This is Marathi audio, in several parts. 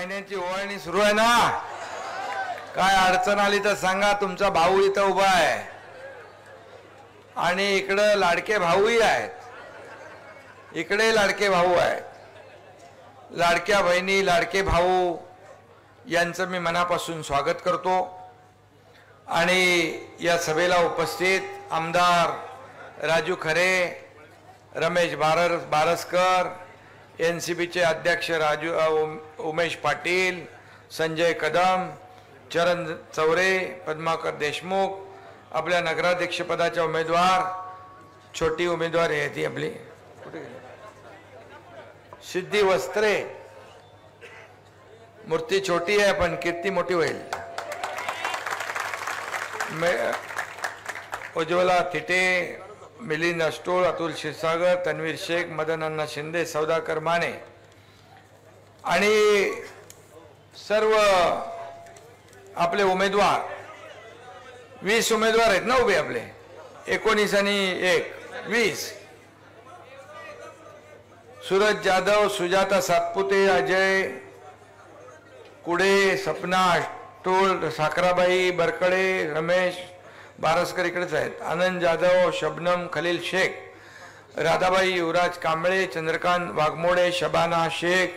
महिन्याची ओवाळणी सुरू आहे ना। काय अडचण आली तर सांगा, तुमचा भाऊ इथं उभा आहे आणि इकडे लाडके भाऊही आहेत, इकडे लाडके भाऊ आहेत। लाडक्या बहिणी लाडके भाऊ यांचं मी मनापासून स्वागत करतो आणि या सभेला उपस्थित आमदार राजू खरे, रमेश बारसकर, एनसीपीचे अध्यक्ष उमेश पाटील, संजय कदम, चरण चौरे, पद्माकर देशमुख, आपल्या नगराध्यक्ष पदाच्या उमेदवार, छोटी उमेदवार आहे ती आपली सिद्धी वस्त्रे, मूर्ती छोटी आहे पण कीर्ती मोठी होईल, उज्ज्वला थिटे, मिलिंद अष्टोळ, अतुल क्षीरसागर, तन्वीर शेख, मदन अण्णा शिंदे, सौदाकर माने आणि सर्व आपले उमेदवार 20 उमेदवार आहेत ना उभे आपले, 19 आणि 1 20, सूरज जाधव, सुजाता सातपुते, अजय कुडे, सपना अष्टोळ, साखराबाई बरकडे, रमेश बारसकर इकडेच आहेत, आनंद जाधव, शबनम खलील शेख, राधाबाई युवराज कांबळे, चंद्रकांत वाघमोडे, शबाना शेख,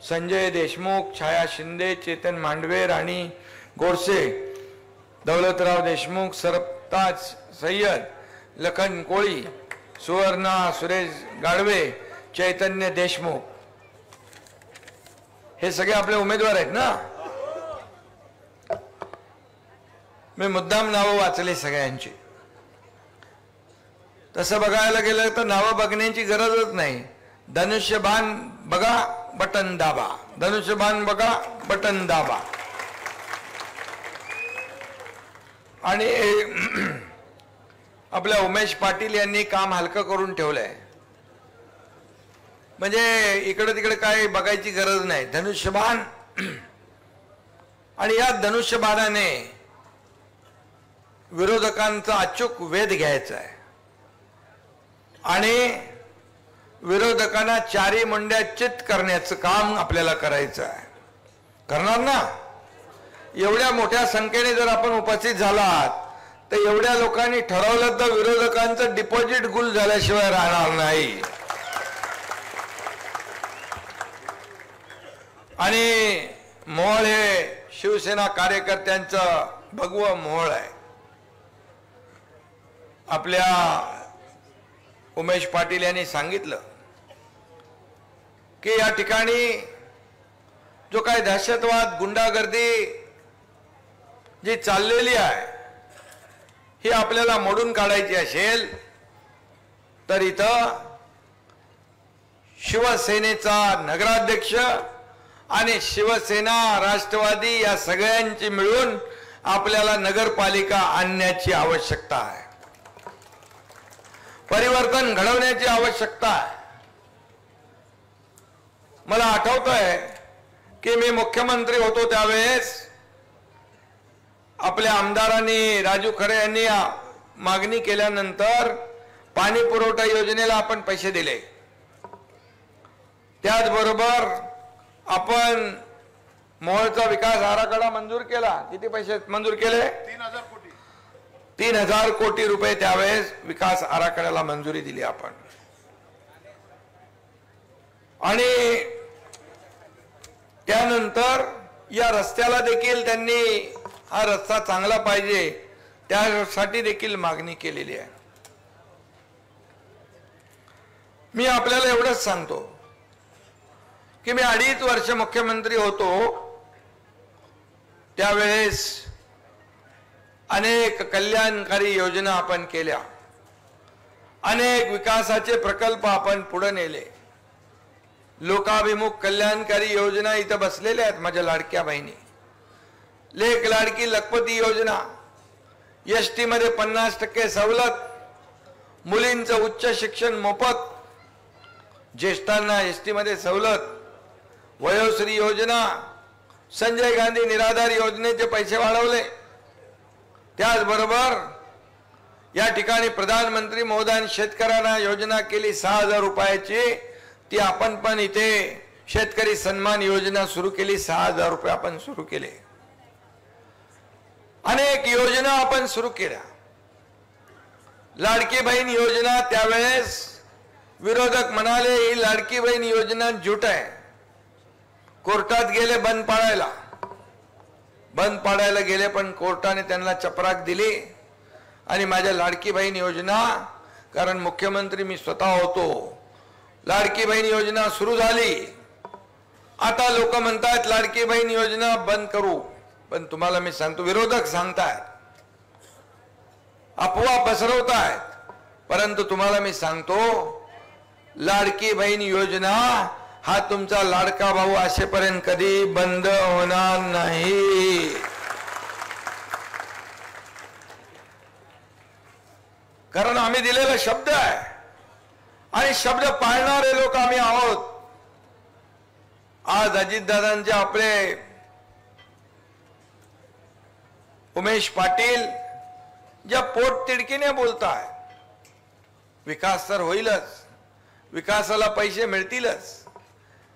संजय देशमुख, छाया शिंदे, चेतन मांडवे, राणी गोडसे, दौलतराव देशमुख, सरताज सय्यद, लखन कोळी, सुवर्णा सुरेश गाडवे, चैतन्य देशमुख, हे सगळे आपले उमेदवार आहेत ना। मी मुद्दाम नावं वाचली सगळ्यांची, तसं बघायला गेलं तर नावं बघण्याची गरजच नाही। धनुष्यबाण बघा बटन दाबा, धनुष्यबाण बघा बटन दाबा। आणि आपल्या उमेश पाटील यांनी काम हलकं करून ठेवलंय, म्हणजे इकडे तिकडे काय बघायची गरज नाही, धनुष्यबाण। आणि या धनुष्यबाणाने विरोधकांचा अचूक वेध घ्यायचा आहे आणि विरोधकांना चारी मुंड्या चित करण्याचं काम आपल्याला करायचं आहे। करणार ना? एवढ्या मोठ्या संख्येने जर आपण उपस्थित झालात तर एवढ्या लोकांनी ठरवलं तर विरोधकांचं डिपॉझिट गुल झाल्याशिवाय राहणार नाही। आणि मोहोळ हे शिवसेना कार्यकर्त्यांचं भगवं मोहोळ आहे। आपल्या उमेश पाटील यांनी सांगितलं की या ठिकाणी जो काही दहशतवाद, गुंडागर्दी जी चाललेली आहे ही आपल्याला मोडून काढायची असेल तर इथं शिवसेनेचा नगराध्यक्ष आणि शिवसेना, राष्ट्रवादी या सगळ्यांची मिळून आपल्याला नगरपालिका आणण्याची आवश्यकता आहे, परिवर्तन घडवण्याची आवश्यकता आहे। मला आठवतंय की मी मुख्यमंत्री होतो त्यावेळेस आपल्या आमदारांनी, राजू खरे यांनी मागणी केल्यानंतर पाणी पुरवठा योजनेला आपण पैसे दिले, त्याचबरोबर आपण मोहोळचा विकास आराखडा मंजूर केला। किती पैसे मंजूर केले? 3000 कोटी, 3000 कोटी रुपये त्यावेळेस विकास आराखड्याला मंजुरी दिली आपण। आणि त्यानंतर या रस्त्याला देखील त्यांनी हा रस्ता चांगला पाहिजे त्यासाठी देखील मागणी केलेली आहे। मी आपल्याला एवढंच सांगतो की मी 2.5 वर्ष मुख्यमंत्री होतो त्यावेळेस अनेक कल्याणकारी योजना आपण केल्या, अनेक विकासाचे प्रकल्प आपण पुढे नेले, लोकाभिमुख कल्याणकारी योजना इथं बसलेल्या आहेत माझ्या लाडक्या बहिणी। लेक लाडकी लखपती योजना, एसटी मध्ये 50% सवलत, मुलींचं उच्च शिक्षण मोफत, ज्येष्ठांना एसटी मध्ये सवलत, वयोश्री योजना, संजय गांधी निराधार योजनेचे पैसे वाढवले, त्याचबरोबर या ठिकाणी प्रधानमंत्री मोदान शेतकऱ्यांना योजना केली 6000 रुपयाची, ती आपण पण इथे शेतकरी सन्मान योजना सुरू केली, 6,000 रुपये आपण सुरू केले. अनेक योजना आपण सुरू केल्या. लाडकी बहीण योजना, त्यावेळेस विरोधक म्हणाले ही लाडकी बहीण योजना झूट आहे. कोर्टात गेले बंद पाडायला गेले, पण कोर्टाने त्यांना चपराक दिली आणि माझ्या लाडकी बहीण योजना, कारण मुख्यमंत्री मी स्वतः होतो, लाडकी बहीण योजना सुरू झाली. आता लोक म्हणतात लाडकी बहीण योजना बंद करू, पण तुम्हाला मी सांगतो, विरोधक सांगतायत, अफवा पसरवतायत, परंतु तुम्हाला मी सांगतो लाडकी बहीण योजना हा तुमचा लाडका भाऊ असेपर्यंत कधी बंद होणार नाही. कारण आम्ही दिलेला शब्द आहे आणि शब्द पाळणारे लोक आम्ही आहोत. आज अजितदादांचे आपले उमेश पाटील ज्या पोटतिडकीने बोलताय, विकास तर होईलच, विकासाला पैसे मिळतीलच,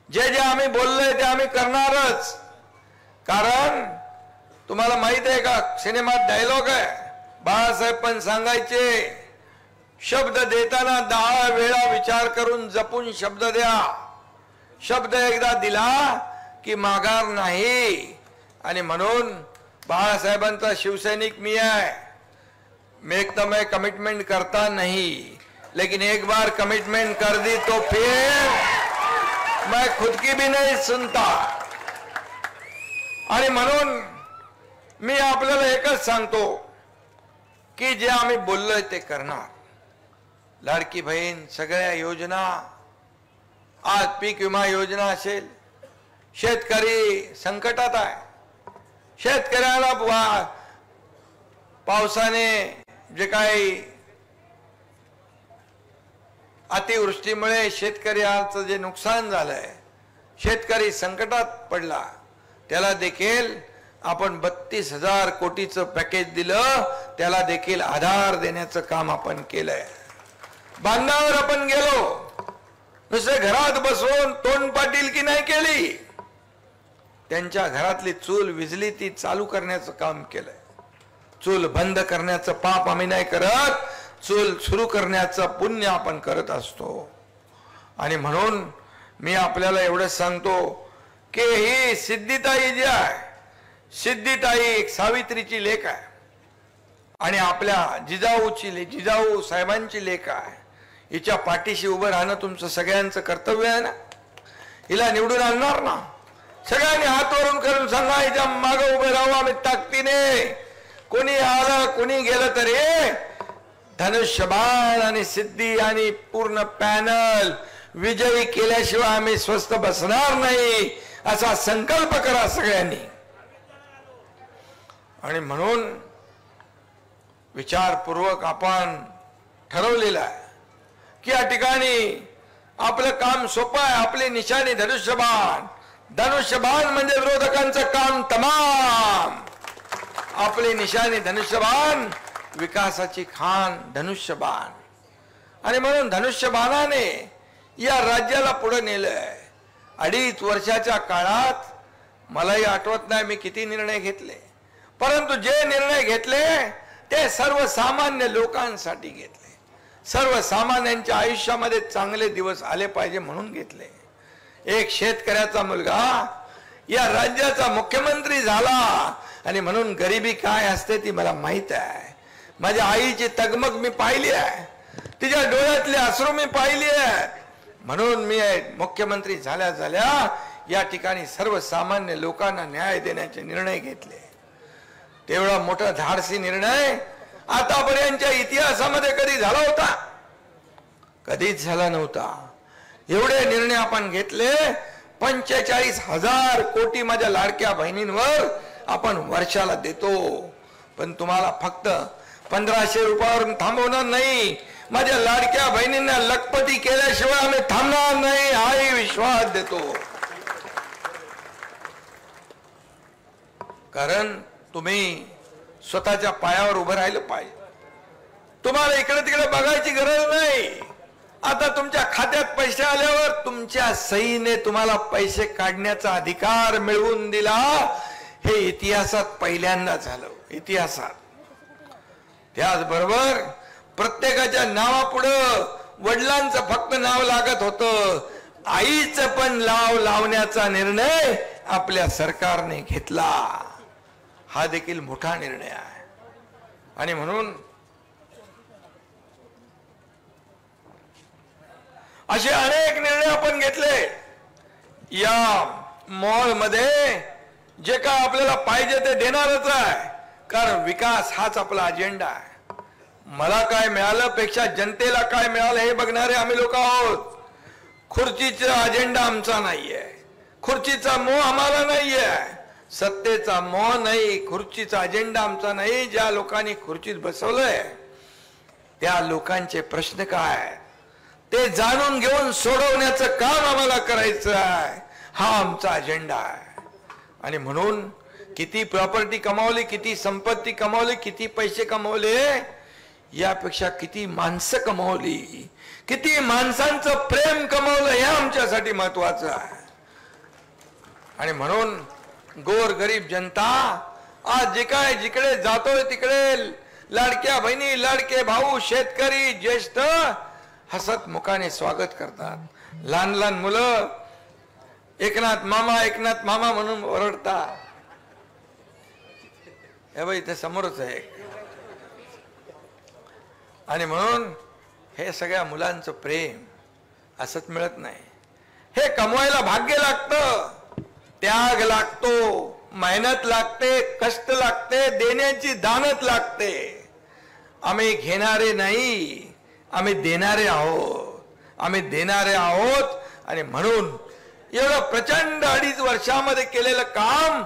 जे जे आम्ही बोललोय ते आम्ही करणारच. कारण तुम्हाला माहित आहे का, सिनेमात डायलॉग आहे, बाळासाहेब पण सांगायचे, शब्द देताना 10 वेळा विचार करून जपून शब्द द्या. शब्द एकदा दिला की माघार नाही. आणि म्हणून बाळासाहेबांचा शिवसैनिक मी आहे. मैं कमिटमेंट करता नहीं, लेकिन एक बार कमिटमेंट कर दी तो फिर मैं खुद की भी नहीं सुनता. आणि म्हणून मी आपल्याला एकच सांगतो की जे आम्ही बोललोय ते करणार. लाडकी बहीण, सगळ्या योजना, आज पीक विमा योजना असेल, शेतकरी संकटात आहे, शेतकऱ्याला पावसाने जे काही अतिवृष्टीमुळे शेतकऱ्याचं जे नुकसान झालंय, शेतकरी संकटात पडला, त्याला देखील आपण 32,000 कोटीचं पॅकेज दिलं, त्याला देखील आधार देण्याचं काम आपण केलंय. बांधावर आपण गेलो, नुसते घरात बसून तोंड पाटील की नाही केली, त्यांच्या घरातली चूल विजली ती चालू करण्याचं काम केलंय. चूल बंद करण्याचं पाप आम्ही नाही करत, चूल सुरू करण्याचं पुण्य आपण करत असतो. आणि म्हणून मी आपल्याला एवढंच सांगतो की ही सिद्धिताई जी आहे, सिद्धिताई एक सावित्रीची लेक आहे आणि आपल्या जिजाऊ साहेबांची लेक आहे. हिच्या पाठीशी उभं राहणं तुमचं सगळ्यांचं कर्तव्य आहे ना. हिला निवडून आणणार ना, सगळ्यांनी हात वरून करून सांगा, हिच्या मागं उभं राहू आम्ही ताकदीने. कोणी आलं कोणी गेलं तरी धनुष्यबाण आणि सिद्धी आणि पूर्ण पॅनल विजयी केल्याशिवाय आम्ही स्वस्थ बसणार नाही, असा संकल्प करा सगळ्यांनी. आणि म्हणून विचारपूर्वक आपण ठरवलेलं आहे की या ठिकाणी आपलं काम सोपं आहे. आपली निशाणी धनुष्यबाण. धनुष्यबाण म्हणजे विरोधकांचं काम तमाम. आपली निशाणी धनुष्यबाण, विकासाची खाण धनुष्यबाण. आणि म्हणून धनुष्यबाणाने या राज्याला पुढे नेलंय. 2.5 वर्षाच्या काळात मलाही आठवत नाही मी किती निर्णय घेतले, परंतु जे निर्णय घेतले ते सर्वसामान्य लोकांसाठी घेतले. सर्वसामान्यांच्या आयुष्यामध्ये चांगले दिवस आले पाहिजे म्हणून घेतले. एक शेतकऱ्याचा मुलगा या राज्याचा मुख्यमंत्री झाला आणि म्हणून गरिबी काय असते ती मला माहित आहे. माझ्या आईची तगमग मी पाहिली आहे, तिच्या डोळ्यातले अश्रू मी पाहिली आहे. म्हणून मी मुख्यमंत्री झाल्या या ठिकाणी सर्वसामान्य लोकांना न्याय देण्याचे निर्णय घेतले. तेवढा मोठा धाडसी निर्णय आतापर्यंतच्या इतिहासामध्ये कधी झाला होता? कधीच झाला नव्हता. एवढे निर्णय आपण घेतले. 45,000 कोटी माझ्या लाडक्या बहिणींवर आपण वर्षाला देतो. पण तुम्हाला फक्त 1,500 रुपयावरून थांबवणार नाही. माझ्या लाडक्या बहिणींना लखपती केल्याशिवाय आम्ही थांबणार नाही हाही विश्वास देतो. कारण तुम्ही स्वतःच्या पायावर उभं राहिलं पाहिजे. तुम्हाला इकडे तिकडे बघायची गरज नाही. आता तुमच्या खात्यात पैसे आल्यावर तुमच्या सहीने तुम्हाला पैसे काढण्याचा अधिकार मिळवून दिला. हे इतिहासात पहिल्यांदा झालं, इतिहासात. त्याचबरोबर प्रत्येकाच्या नावापुढं वडिलांचं फक्त नाव लागत होतं, आईचं पण नाव लावण्याचा निर्णय आपल्या सरकारने घेतला. हा देखील मोठा निर्णय आहे. आणि म्हणून असे अनेक निर्णय आपण घेतले. या मॉलमध्ये जे काय आपल्याला पाहिजे ते देणारच आहे, कारण विकास हाच आपला अजेंडा आहे. मला काय मिळालं पेक्षा जनतेला काय मिळालं हे बघणारे आम्ही लोक आहोत. खुर्चीचा अजेंडा आमचा नाहीये, खुर्चीचा मोह आम्हाला नाहीये, सत्तेचा मोह नाही, खुर्चीचा अजेंडा आमचा नाही. ज्या लोकांनी खुर्चीत बसवलंय त्या लोकांचे प्रश्न काय आहेत ते जाणून घेऊन सोडवण्याचं काम आम्हाला करायचं आहे. हा आमचा अजेंडा आहे. आणि म्हणून किती प्रॉपर्टी कमावली, किती संपत्ती कमावली, किती पैसे कमावले, यापेक्षा किती माणसं कमावली, किती माणसांचं प्रेम कमावलं हे आमच्यासाठी महत्वाचं आहे. आणि म्हणून गोरगरीब जनता आज जे काय जिकडे जातोय तिकडे लाडक्या बहिणी, लाडके भाऊ, शेतकरी, ज्येष्ठ हसत मुखाने स्वागत करतात. लहान लहान मुलं एकनाथ मामा, एकनाथ मामा म्हणून ओरडतात. हे बाई ते समोरच आहे. आणि म्हणून हे सगळ्या मुलांचं प्रेम असंच मिळत नाही. हे कमवायला भाग्य लागतं, त्याग लागतो, मेहनत लागते, कष्ट लागते, देण्याची दानत लागते. आम्ही घेणारे नाही, आम्ही देणारे आहोत, आम्ही देणारे आहोत. आणि म्हणून एवढं प्रचंड 2.5 वर्षामध्ये केलेलं काम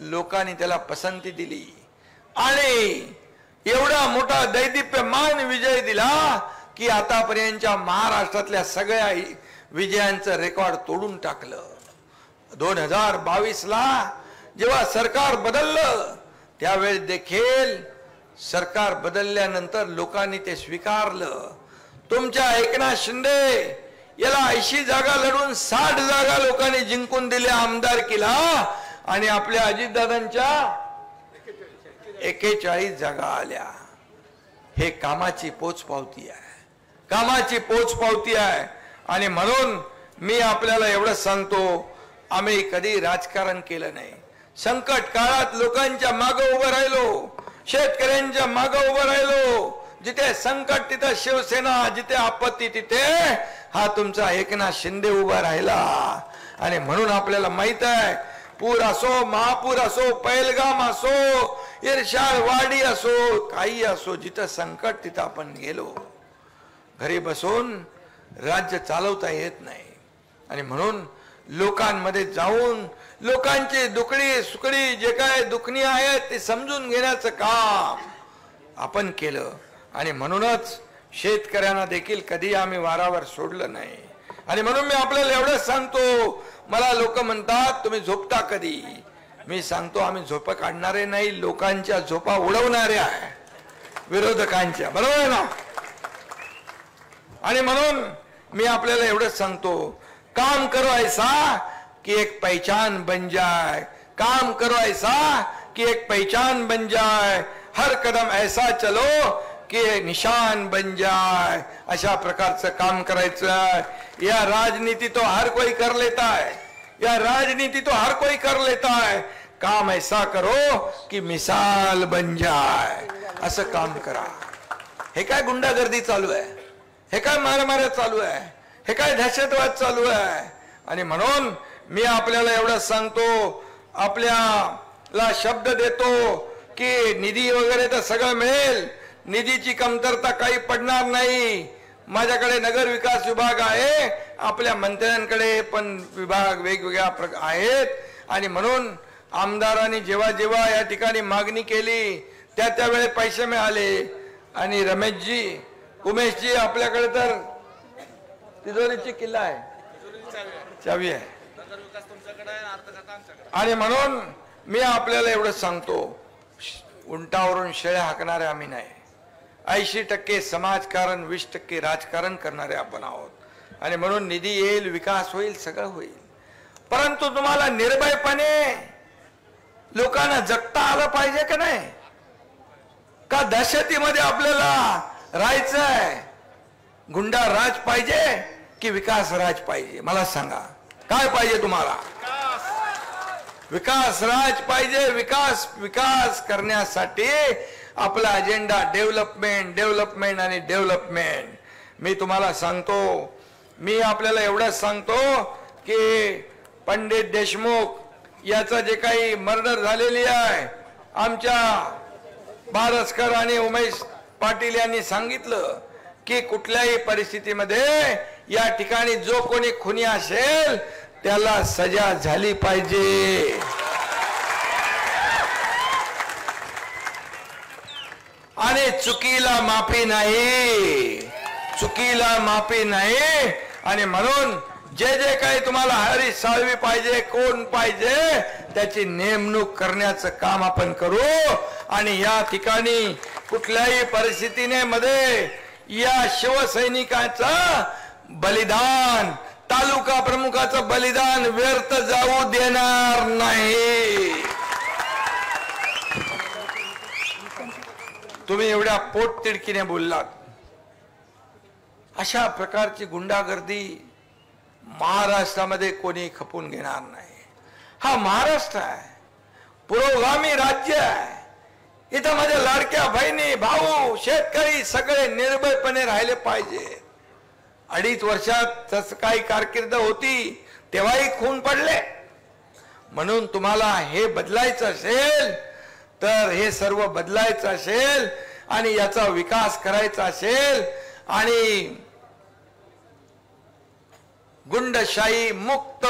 लोकांनी त्याला पसंती दिली आणि एवढा मोठा दैदिप्यमान विजय दिला की आतापर्यंतच्या महाराष्ट्रातल्या सगळ्या विजयांचं रेकॉर्ड तोडून टाकलं. 2022ला जेव्हा सरकार बदललं त्यावेळेस देखील सरकार बदलल्यानंतर लोकांनी ते स्वीकारलं. तुमच्या एकनाथ शिंदे याला 80 जागा लढून 60 जागा लोकांनी जिंकून दिल्या आमदारकीला आणि आपल्या अजितदादांच्या 41 जागा आल्या. हे कामाची पोचपावती आहे, कामाची पोचपावती आहे. आणि म्हणून मी आपल्याला एवढं सांगतो, आम्ही कधी राजकारण केलं नाही. संकट काळात लोकांच्या मागे उभं राहिलो, शेतकऱ्यांच्या मागे उभं राहिलो. जिथे संकट तिथे शिवसेना, जिथे आपत्ती तिथे हा तुमचा एकनाथ शिंदे उभा राहिला. आणि म्हणून आपल्याला माहित आहे, पूर असो, महापूर असो, पैलगाम असो, इर्षाड वाडी असो, काही असो, जिथं संकट तिथं आपण गेलो. घरी बसून राज्य चालवता येत नाही. आणि म्हणून लोकांमध्ये जाऊन लोकांची दुखणी सुखणी जे काय दुखणी आहेत ते समजून घेण्याचं काम आपण केलं. आणि म्हणूनच शेतकऱ्यांना देखील कधी आम्ही वारावर सोडलं नाही. आणि म्हणून मी आपल्याला एवढंच सांगतो, मला लोक म्हणतात तुम्ही झोपता कधी. मी सांगतो आम्ही झोपा काढणारे नाही, लोकांच्या झोपा उडवणारे आहे, विरोधकांच्या. बरोबर आहे ना. आणि म्हणून मी आपल्याला एवढंच सांगतो, काम करो ऐसा कि एक पहचान बन जाए, काम करो ऐसा कि एक पहचान बन जाए, हर कदम ऐसा चलो कि निशान बन जाए. अशा प्रकारचं काम करायचं. या राजनीति तो हर कोई कर लेता है, या राजनीति तो हर कोई कर लेता है. काम ऐसा करो कि मिसाल बन जाए. असं काम करा. हे काय गुंडागर्दी चालू आहे, हे काय मारामाऱ्या चालू आहे, हे काय दहशतवाद चालू आहे. आणि म्हणून मी आपल्याला एवढं सांगतो, आपल्याला शब्द देतो की निधी वगैरे तर सगळं मिळेल, निधीची कमतरता काही पडणार नाही. माझ्याकडे नगर विकास विभाग आहे, आपल्या मंत्र्यांकडे पण विभाग वेगवेगळ्या आहेत. आणि म्हणून आमदारांनी जेव्हा जेव्हा या ठिकाणी मागणी केली त्या वेळेस पैसे मिळाले. आणि रमेशजी, उमेशजी, आपल्याकडे तर तिजोरीची किल्ला आहे, चावी आहे. आणि म्हणून मी आपल्याला एवढं सांगतो, उंटावरून शेळ्या हाकणारे आम्ही नाही. 80% समाजकारण 20% राजकारण करणारे आपण आहोत आणि म्हणून निधी येईल, विकास होईल, सगळं होईल, परंतु तुम्हाला निर्भयपणे लोकांना जगता आलं पाहिजे का नाही? का दहशतीमध्ये आपल्याला राहायचंय? गुंडा राज पाहिजे की विकास राज पाहिजे? मला सांगा, काय पाहिजे तुम्हाला? विकास राज पाहिजे. विकास करण्यासाठी आपला अजेंडा डेव्हलपमेंट आणि डेव्हलपमेंट. मी तुम्हाला सांगतो, मी आपल्याला एवढंच सांगतो की पंडित देशमुख याचं जे काही मर्डर झालेली आहे, आमच्या बारसकर आणि उमेश पाटील यांनी सांगितलं की कुठल्याही परिस्थितीमध्ये या ठिकाणी जो कोणी खुनी असेल त्याला सजा झाली पाहिजे. आणि चुकीला माफी नाही, चुकीला माफी नाही. आणि म्हणून जे जे काही तुम्हाला हरी साळवी पाहिजे, कोण पाहिजे, त्याची नेमणूक करण्याचं काम आपण करू. आणि या ठिकाणी कुठल्याही परिस्थितीने मध्ये या शिवसैनिकांचा बलिदान, तालुका प्रमुखाचं बलिदान व्यर्थ जाऊ देणार नाही. तुम्ही एवढ्या पोटतिडकीने बोललात. अशा प्रकारची गुंडागर्दी महाराष्ट्रामध्ये कोणी खपून घेणार नाही. हा महाराष्ट्र आहे, पुरोगामी राज्य आहे. इथं माझ्या लाडक्या बहिणी, भाऊ, शेतकरी सगळे निर्भयपणे राहिले पाहिजे. 2.5 वर्षात तसं काही कारकीर्द होती तेव्हाही खून पडले. म्हणून तुम्हाला हे बदलायचं असेल तर हे सर्व बदलायचं असेल आणि याचा विकास करायचा असेल आणि गुंडशाही मुक्त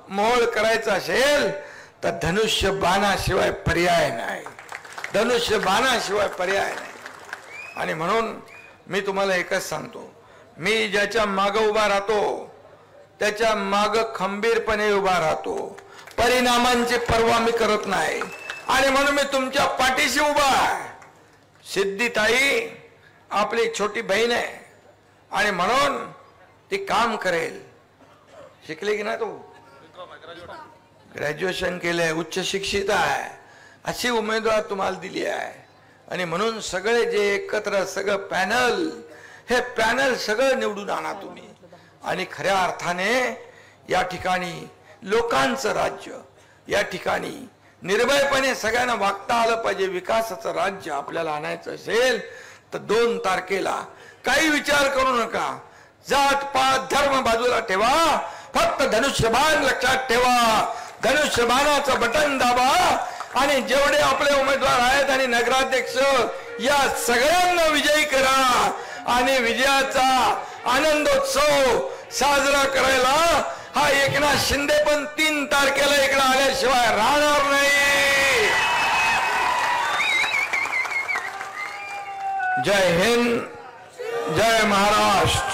मोहोळ करायचा असेल तर धनुष्य बाणाशिवाय पर्याय नाही. धनुष्य बाणाशिवाय पर्याय नाही. आणि म्हणून मी तुम्हाला एकच सांगतो, मी ज्याच्या माग उभा राहतो त्याच्या माग खंबीरपणे उभा राहतो. परिणामांची पर्वा मी करत नाही. आणि म्हणून मी तुमच्या पाठीशी उभा आहे. सिद्धीताई आपली छोटी बहीण आहे आणि म्हणून ती काम करेल. शिकले की नाही? तो ग्रॅज्युएशन केलंय, उच्च शिक्षित आहे, अशी उमेदवार तुम्हाला दिली आहे. आणि म्हणून सगळे जे एकत्र सगळं पॅनल, हे पॅनल सगळं निवडून आणा तुम्ही. आणि खऱ्या अर्थाने या ठिकाणी लोकांचं राज्य, या ठिकाणी निर्भयपणे सगळ्यांना वागता आलं पाहिजे. विकासाचं राज्य आपल्याला आणायचं असेल तर 2 तारखेला काही विचार करू नका. जात पात धर्म बाजूला ठेवा, फक्त धनुष्यबाण लक्षात ठेवा. धनुष्यबाणाचं बटन दाबा आणि जेवढे आपले उमेदवार आहेत आणि नगराध्यक्ष या सगळ्यांना विजयी करा. आणि विजयाचा आनंदोत्सव साजरा करायला हा एकनाथ शिंदे पण 3 तारखेला इकडे आल्याशिवाय राहणार नाही. जय हिंद, जय महाराष्ट्र.